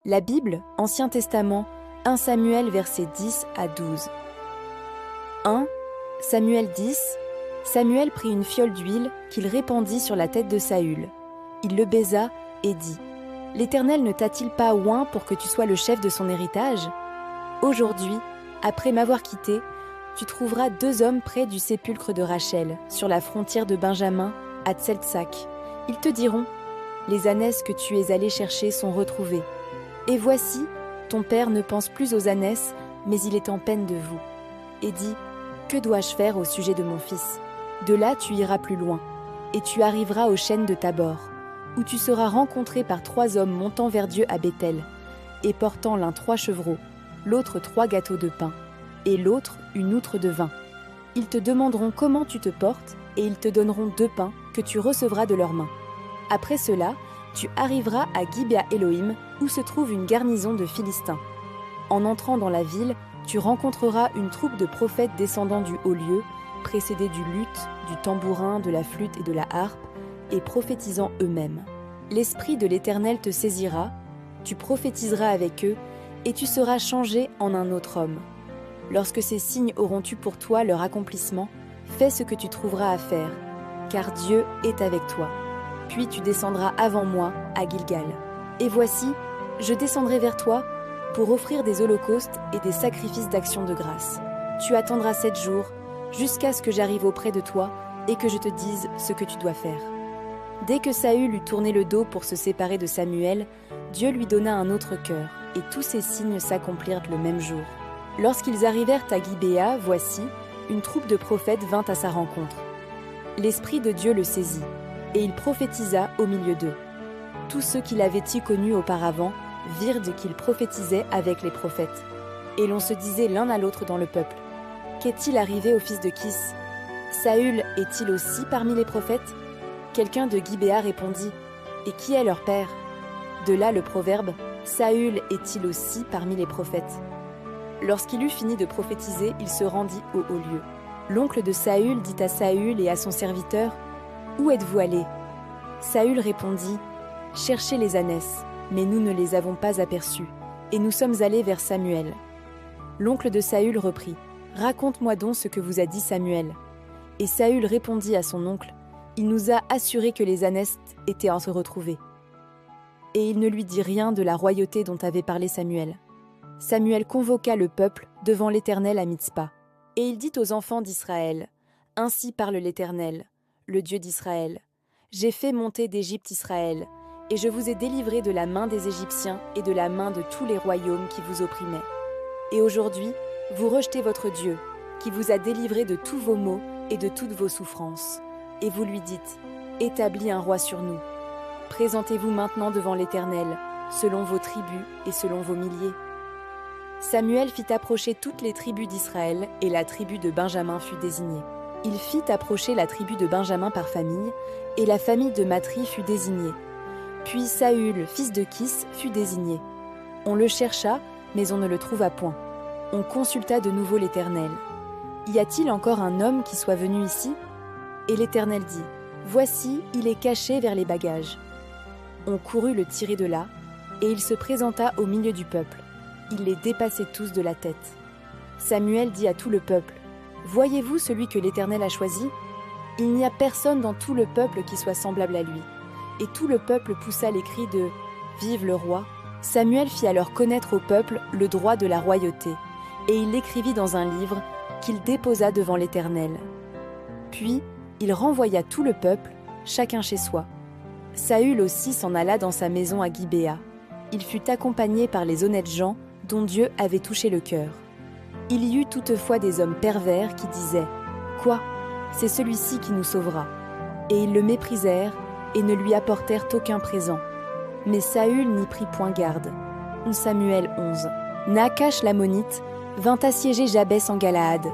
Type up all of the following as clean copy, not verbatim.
La Bible, Ancien Testament, 1 Samuel versets 10 à 12. 1 Samuel 10. Samuel prit une fiole d'huile qu'il répandit sur la tête de Saül. Il le baisa et dit : L'Éternel ne t'a-t-il pas oint pour que tu sois le chef de son héritage ? Aujourd'hui, après m'avoir quitté, tu trouveras 2 hommes près du sépulcre de Rachel, sur la frontière de Benjamin, à Tseltsac. Ils te diront : Les ânesses que tu es allé chercher sont retrouvées. Et voici, ton père ne pense plus aux ânesses, mais il est en peine de vous. Et dit : Que dois-je faire au sujet de mon fils ? De là tu iras plus loin, et tu arriveras aux chênes de Tabor, où tu seras rencontré par 3 hommes montant vers Dieu à Béthel, et portant l'un 3 chevreaux, l'autre 3 gâteaux de pain, et l'autre une outre de vin. Ils te demanderont comment tu te portes, et ils te donneront 2 pains que tu recevras de leurs mains. Après cela, tu arriveras à Gibea Elohim, où se trouve une garnison de Philistins. En entrant dans la ville, tu rencontreras une troupe de prophètes descendant du haut lieu, précédés du luth, du tambourin, de la flûte et de la harpe, et prophétisant eux-mêmes. L'Esprit de l'Éternel te saisira, tu prophétiseras avec eux, et tu seras changé en un autre homme. Lorsque ces signes auront eu pour toi leur accomplissement, fais ce que tu trouveras à faire, car Dieu est avec toi. Puis tu descendras avant moi à Gilgal. Et voici, je descendrai vers toi pour offrir des holocaustes et des sacrifices d'action de grâce. Tu attendras 7 jours, jusqu'à ce que j'arrive auprès de toi et que je te dise ce que tu dois faire. Dès que Saül eut tourné le dos pour se séparer de Samuel, Dieu lui donna un autre cœur, et tous ces signes s'accomplirent le même jour. Lorsqu'ils arrivèrent à Gibéa, voici, une troupe de prophètes vint à sa rencontre. L'Esprit de Dieu le saisit, et il prophétisa au milieu d'eux. Tous ceux qui l'avaient connus auparavant virent qu'il prophétisait avec les prophètes. Et l'on se disait l'un à l'autre dans le peuple : Qu'est-il arrivé au fils de Kis ? Saül est-il aussi parmi les prophètes ? Quelqu'un de Gibéa répondit : Et qui est leur père ? De là le proverbe : Saül est-il aussi parmi les prophètes ? Lorsqu'il eut fini de prophétiser, il se rendit au haut lieu. L'oncle de Saül dit à Saül et à son serviteur : Où êtes-vous allés ? Saül répondit : Cherchez les ânesses, mais nous ne les avons pas aperçues, et nous sommes allés vers Samuel. L'oncle de Saül reprit : Raconte-moi donc ce que vous a dit Samuel. Et Saül répondit à son oncle : Il nous a assuré que les ânesses étaient en se retrouver. Et il ne lui dit rien de la royauté dont avait parlé Samuel. Samuel convoqua le peuple devant l'Éternel à Mitzpa. Et il dit aux enfants d'Israël : Ainsi parle l'Éternel, le Dieu d'Israël. J'ai fait monter d'Égypte Israël, et je vous ai délivré de la main des Égyptiens et de la main de tous les royaumes qui vous opprimaient. Et aujourd'hui, vous rejetez votre Dieu, qui vous a délivré de tous vos maux et de toutes vos souffrances. Et vous lui dites : Établis un roi sur nous. Présentez-vous maintenant devant l'Éternel, selon vos tribus et selon vos milliers. Samuel fit approcher toutes les tribus d'Israël, et la tribu de Benjamin fut désignée. Il fit approcher la tribu de Benjamin par famille, et la famille de Matri fut désignée. Puis Saül, fils de Kis, fut désigné. On le chercha, mais on ne le trouva point. On consulta de nouveau l'Éternel. Y a-t-il encore un homme qui soit venu ici ? Et l'Éternel dit : Voici, il est caché vers les bagages. On courut le tirer de là, et il se présenta au milieu du peuple. Il les dépassait tous de la tête. Samuel dit à tout le peuple : Voyez-vous celui que l'Éternel a choisi ? Il n'y a personne dans tout le peuple qui soit semblable à lui. Et tout le peuple poussa les cris de « Vive le roi !» Samuel fit alors connaître au peuple le droit de la royauté, et il l'écrivit dans un livre qu'il déposa devant l'Éternel. Puis, il renvoya tout le peuple, chacun chez soi. Saül aussi s'en alla dans sa maison à Gibéa. Il fut accompagné par les honnêtes gens dont Dieu avait touché le cœur. Il y eut toutefois des hommes pervers qui disaient « Quoi ? C'est celui-ci qui nous sauvera !» Et ils le méprisèrent et ne lui apportèrent aucun présent. Mais Saül n'y prit point garde. 1 Samuel 11. Naacash l'ammonite vint assiéger Jabès en Galaad.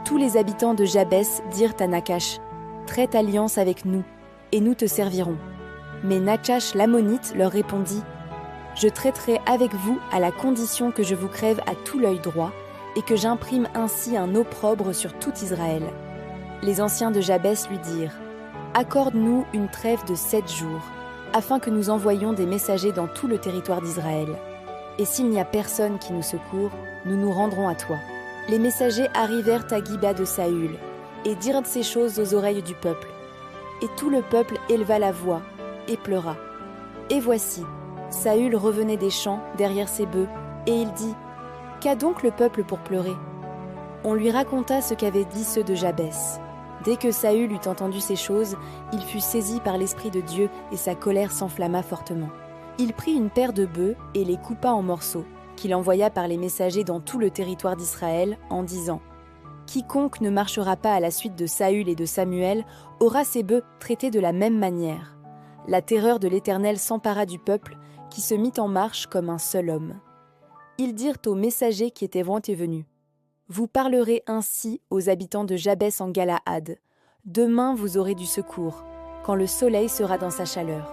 Tous les habitants de Jabès dirent à Naacash : Traite alliance avec nous, et nous te servirons. Mais Naacash l'ammonite leur répondit : Je traiterai avec vous à la condition que je vous crève à tout l'œil droit, et que j'imprime ainsi un opprobre sur tout Israël. Les anciens de Jabès lui dirent : Accorde-nous une trêve de 7 jours, afin que nous envoyions des messagers dans tout le territoire d'Israël. Et s'il n'y a personne qui nous secourt, nous nous rendrons à toi. » Les messagers arrivèrent à Giba de Saül et dirent ces choses aux oreilles du peuple. Et tout le peuple éleva la voix et pleura. Et voici, Saül revenait des champs derrière ses bœufs, et il dit : « Qu'a donc le peuple pour pleurer ?» On lui raconta ce qu'avaient dit ceux de Jabès. Dès que Saül eut entendu ces choses, il fut saisi par l'Esprit de Dieu et sa colère s'enflamma fortement. Il prit une paire de bœufs et les coupa en morceaux, qu'il envoya par les messagers dans tout le territoire d'Israël, en disant : « Quiconque ne marchera pas à la suite de Saül et de Samuel aura ses bœufs traités de la même manière. » La terreur de l'Éternel s'empara du peuple, qui se mit en marche comme un seul homme. Ils dirent aux messagers qui étaient venus : « Vous parlerez ainsi aux habitants de Jabès en Galaad. Demain vous aurez du secours, quand le soleil sera dans sa chaleur. »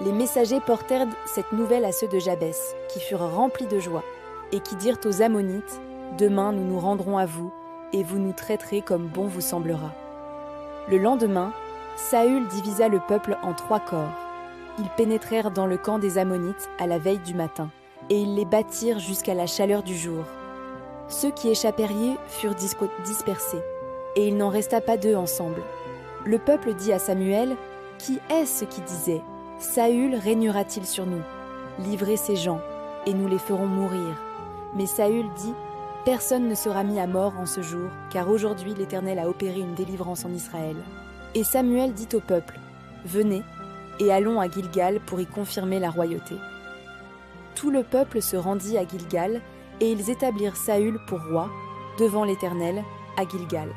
Les messagers portèrent cette nouvelle à ceux de Jabès, qui furent remplis de joie, et qui dirent aux Ammonites : « Demain nous nous rendrons à vous, et vous nous traiterez comme bon vous semblera. » Le lendemain, Saül divisa le peuple en 3 corps. Ils pénétrèrent dans le camp des Ammonites à la veille du matin, et ils les battirent jusqu'à la chaleur du jour. Ceux qui échappèrent furent dispersés, et il n'en resta pas 2 ensemble. Le peuple dit à Samuel : « Qui est-ce qui disait : Saül régnera-t-il sur nous ? Livrez ces gens, et nous les ferons mourir. » Mais Saül dit : « Personne ne sera mis à mort en ce jour, car aujourd'hui l'Éternel a opéré une délivrance en Israël. » Et Samuel dit au peuple : « Venez, et allons à Gilgal pour y confirmer la royauté. » Tout le peuple se rendit à Gilgal, et ils établirent Saül pour roi, devant l'Éternel, à Gilgal.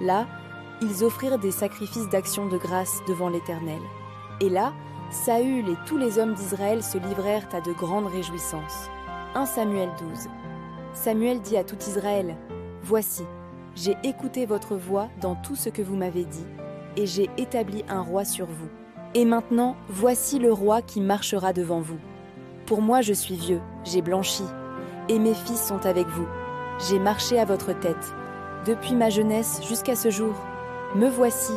Là, ils offrirent des sacrifices d'action de grâce devant l'Éternel. Et là, Saül et tous les hommes d'Israël se livrèrent à de grandes réjouissances. 1 Samuel 12. Samuel dit à tout Israël : « Voici, j'ai écouté votre voix dans tout ce que vous m'avez dit, et j'ai établi un roi sur vous. Et maintenant, voici le roi qui marchera devant vous. Pour moi je suis vieux, j'ai blanchi, et mes fils sont avec vous. J'ai marché à votre tête, depuis ma jeunesse jusqu'à ce jour. Me voici,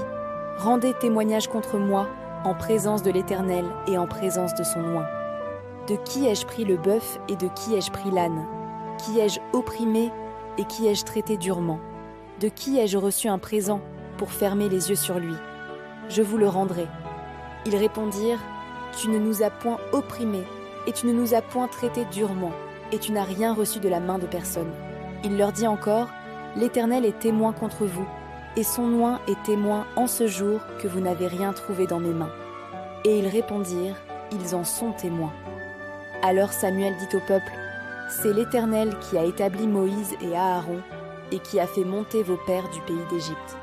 rendez témoignage contre moi, en présence de l'Éternel et en présence de son oint. De qui ai-je pris le bœuf et de qui ai-je pris l'âne ? Qui ai-je opprimé et qui ai-je traité durement ? De qui ai-je reçu un présent pour fermer les yeux sur lui ? Je vous le rendrai. » Ils répondirent : « Tu ne nous as point opprimés et tu ne nous as point traités durement, et tu n'as rien reçu de la main de personne. » Il leur dit encore : « L'Éternel est témoin contre vous, et son oint est témoin en ce jour que vous n'avez rien trouvé dans mes mains. » Et ils répondirent : « Ils en sont témoins. » Alors Samuel dit au peuple : « C'est l'Éternel qui a établi Moïse et Aaron, et qui a fait monter vos pères du pays d'Égypte.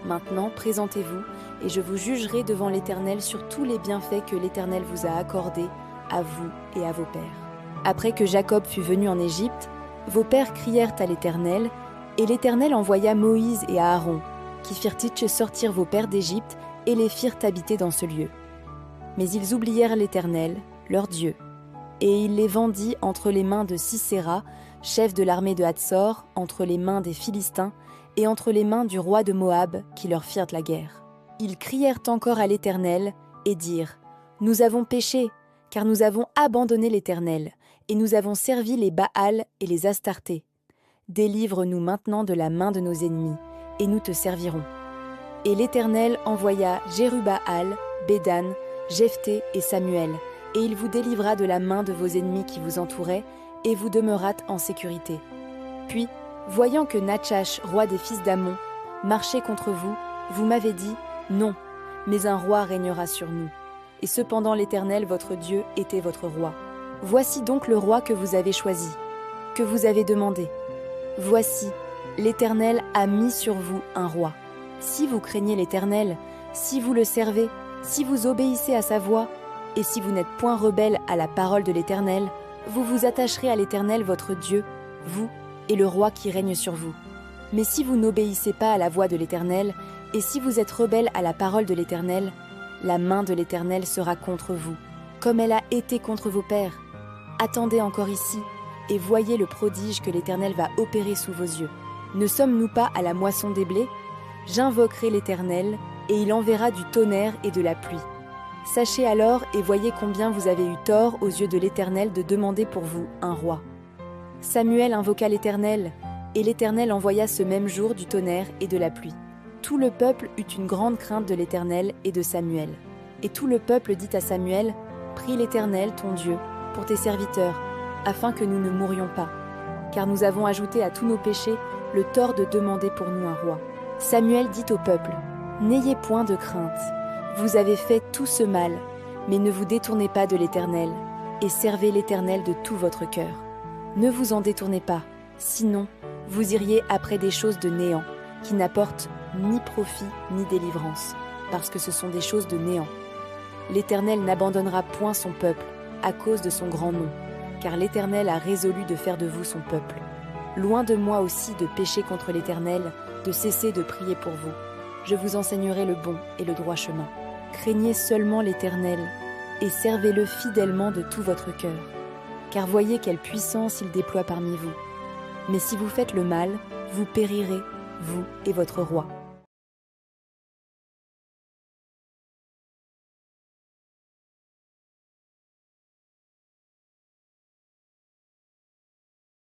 Maintenant, présentez-vous, et je vous jugerai devant l'Éternel sur tous les bienfaits que l'Éternel vous a accordés, à vous et à vos pères. » Après que Jacob fut venu en Égypte, vos pères crièrent à l'Éternel, et l'Éternel envoya Moïse et Aaron, qui firent sortir vos pères d'Égypte et les firent habiter dans ce lieu. Mais ils oublièrent l'Éternel, leur Dieu, et il les vendit entre les mains de Sisera, chef de l'armée de Hatsor, entre les mains des Philistins et entre les mains du roi de Moab, qui leur firent la guerre. Ils crièrent encore à l'Éternel et dirent : « Nous avons péché, car nous avons abandonné l'Éternel, et nous avons servi les Baals et les Astartés. Délivre-nous maintenant de la main de nos ennemis, et nous te servirons. » Et l'Éternel envoya Jérubbaal, Bédan, Jephthé et Samuel, et il vous délivra de la main de vos ennemis qui vous entouraient, et vous demeurâtes en sécurité. Puis, voyant que Natchash, roi des fils d'Ammon, marchait contre vous, vous m'avez dit : « Non, mais un roi régnera sur nous. » Et cependant l'Éternel, votre Dieu, était votre roi. Voici donc le roi que vous avez choisi, que vous avez demandé. Voici, l'Éternel a mis sur vous un roi. Si vous craignez l'Éternel, si vous le servez, si vous obéissez à sa voix, et si vous n'êtes point rebelles à la parole de l'Éternel, vous vous attacherez à l'Éternel votre Dieu, vous et le roi qui règne sur vous. Mais si vous n'obéissez pas à la voix de l'Éternel, et si vous êtes rebelles à la parole de l'Éternel, la main de l'Éternel sera contre vous, comme elle a été contre vos pères. Attendez encore ici, et voyez le prodige que l'Éternel va opérer sous vos yeux. Ne sommes-nous pas à la moisson des blés ? J'invoquerai l'Éternel, et il enverra du tonnerre et de la pluie. Sachez alors et voyez combien vous avez eu tort aux yeux de l'Éternel de demander pour vous un roi. » Samuel invoqua l'Éternel, et l'Éternel envoya ce même jour du tonnerre et de la pluie. Tout le peuple eut une grande crainte de l'Éternel et de Samuel. Et tout le peuple dit à Samuel, « Prie l'Éternel, ton Dieu, pour tes serviteurs, afin que nous ne mourions pas. Car nous avons ajouté à tous nos péchés le tort de demander pour nous un roi. » Samuel dit au peuple, « N'ayez point de crainte. Vous avez fait tout ce mal, mais ne vous détournez pas de l'Éternel, et servez l'Éternel de tout votre cœur. Ne vous en détournez pas, sinon vous iriez après des choses de néant, qui n'apportent ni profit ni délivrance, parce que ce sont des choses de néant. L'Éternel n'abandonnera point son peuple à cause de son grand nom, car l'Éternel a résolu de faire de vous son peuple. Loin de moi aussi de pécher contre l'Éternel, de cesser de prier pour vous. Je vous enseignerai le bon et le droit chemin. Craignez seulement l'Éternel, et servez-le fidèlement de tout votre cœur. Car voyez quelle puissance il déploie parmi vous. Mais si vous faites le mal, vous périrez, vous et votre roi.